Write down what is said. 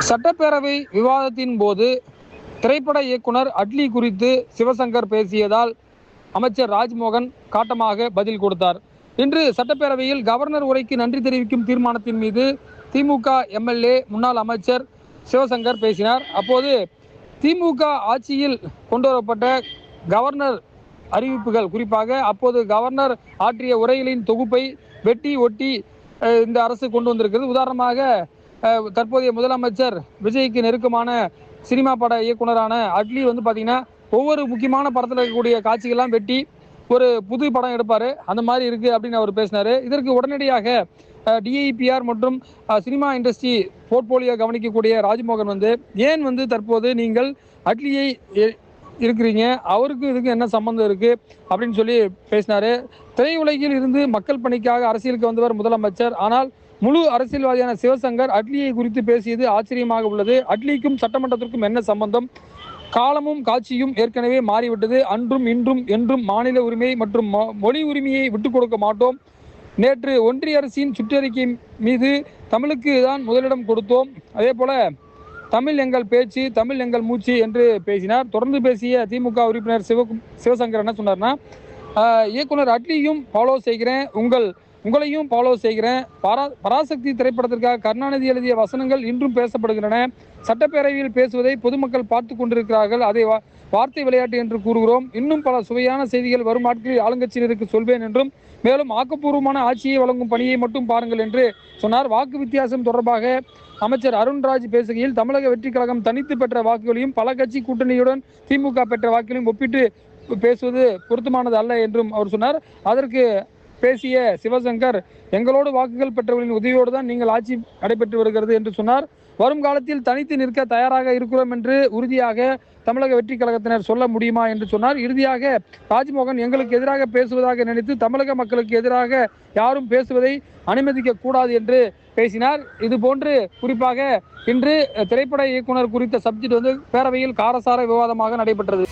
சட்டப்பேரவை விவாதத்தின் போது திரைப்பட இயக்குனர் அட்லி குறித்து சிவசங்கர் பேசியதால் அமைச்சர் ராஜ்மோகன் காட்டமாக பதில் கொடுத்தார். இன்று சட்டப்பேரவையில் கவர்னர் உரைக்கு நன்றி தெரிவிக்கும் தீர்மானத்தின் மீது திமுக எம்எல்ஏ முன்னாள் அமைச்சர் சிவசங்கர் பேசினார். அப்போது திமுக ஆட்சியில் கொண்டு வரப்பட்ட கவர்னர் அறிவிப்புகள், குறிப்பாக அப்போது கவர்னர் ஆற்றிய உரைகளின் தொகுப்பை வெட்டி ஒட்டி இந்த அரசு கொண்டு வந்திருக்கிறது. உதாரணமாக தற்போதைய முதலமைச்சர் விஜய்க்கு நெருக்கமான சினிமா பட இயக்குனரான அட்லி பார்த்தீங்கன்னா ஒவ்வொரு முக்கியமான படத்தில் இருக்கக்கூடிய காட்சிகள்லாம் வெட்டி ஒரு புது படம் எடுப்பார். அந்த மாதிரி இருக்கு அப்படின்னு அவர் பேசினார். இதற்கு உடனடியாக டிஐபிஆர் மற்றும் சினிமா இண்டஸ்ட்ரி போர்ட்போலியோ கவனிக்கக்கூடிய ராஜ்மோகன் ஏன் தற்போது நீங்கள் அட்லியை இருக்கிறீங்க, அவருக்கு இதுக்கு என்ன சம்பந்தம் இருக்கு அப்படின்னு சொல்லி பேசினாரு. திரையுலகில் இருந்து மக்கள் பணிக்காக அரசியலுக்கு வந்தவர் முதலமைச்சர். ஆனால் முழு அரசியல்வாதியான சிவசங்கர் அட்லியை குறித்து பேசியது ஆச்சரியமாக உள்ளது. அட்லிக்கும் சட்டமன்றத்திற்கும் என்ன சம்பந்தம்? காலமும் காட்சியும் ஏற்கனவே மாறிவிட்டது. அன்றும் இன்றும் என்றும் மாநில உரிமை மற்றும் மொழி உரிமையை விட்டுக் கொடுக்க மாட்டோம். நேற்று ஒன்றிய அரசின் சுற்றறிக்கை மீது தமிழுக்கு தான் முதலிடம் கொடுத்தோம். அதே போல தமிழ் எங்கள் பேச்சு, தமிழ் எங்கள் மூச்சு என்று பேசினார். தொடர்ந்து பேசிய திமுக உறுப்பினர் சிவசங்கர் என்ன சொன்னார்னா, இயக்குனர் அட்லியும் ஃபாலோ செய்கிறேன், உங்களையும் ஃபாலோ செய்கிறேன். பராசக்தி திரைப்படத்திற்காக கருணாநிதி எழுதிய வசனங்கள் இன்றும் பேசப்படுகின்றன. சட்டப்பேரவையில் பேசுவதை பொதுமக்கள் பார்த்து கொண்டிருக்கிறார்கள். அதை வார்த்தை விளையாட்டு என்று கூறுகிறோம். இன்னும் பல சுவையான செய்திகள் வரும் நாட்களில் ஆளுங்கட்சியினருக்கு சொல்வேன் என்றும், மேலும் ஆக்கப்பூர்வமான ஆட்சியை வழங்கும் பணியை மட்டும் பாருங்கள் என்று சொன்னார். வாக்கு வித்தியாசம் தொடர்பாக அமைச்சர் அருண்ராஜ் பேசுகையில், தமிழக வெற்றி கழகம் தனித்து பெற்ற வாக்குகளையும் பல கட்சி கூட்டணியுடன் திமுக பெற்ற வாக்குகளையும் ஒப்பிட்டு பேசுவது பொருத்தமானது அல்ல என்றும் அவர் சொன்னார். அதற்கு பேசிய சிவசங்கர், எங்களோடு வாக்குகள் பெற்றவர்களின் உதவியோடு தான் நீங்கள் ஆட்சி நடைபெற்று வருகிறது என்று சொன்னார். வரும் காலத்தில் தனித்து நிற்க தயாராக இருக்கிறோம் என்று உறுதியாக தமிழக வெற்றி கழகத்தினர் சொல்ல முடியுமா என்று சொன்னார். இறுதியாக ராஜ்மோகன், எங்களுக்கு எதிராக பேசுவதாக நினைத்து தமிழக மக்களுக்கு எதிராக யாரும் பேசுவதை அனுமதிக்க கூடாது என்று பேசினார். இது போன்று குறிப்பாக இன்று திரைப்பட இயக்குனர் குறித்த சப்ஜெக்ட் பேரவையில் காரசார விவாதமாக நடைபெற்றது.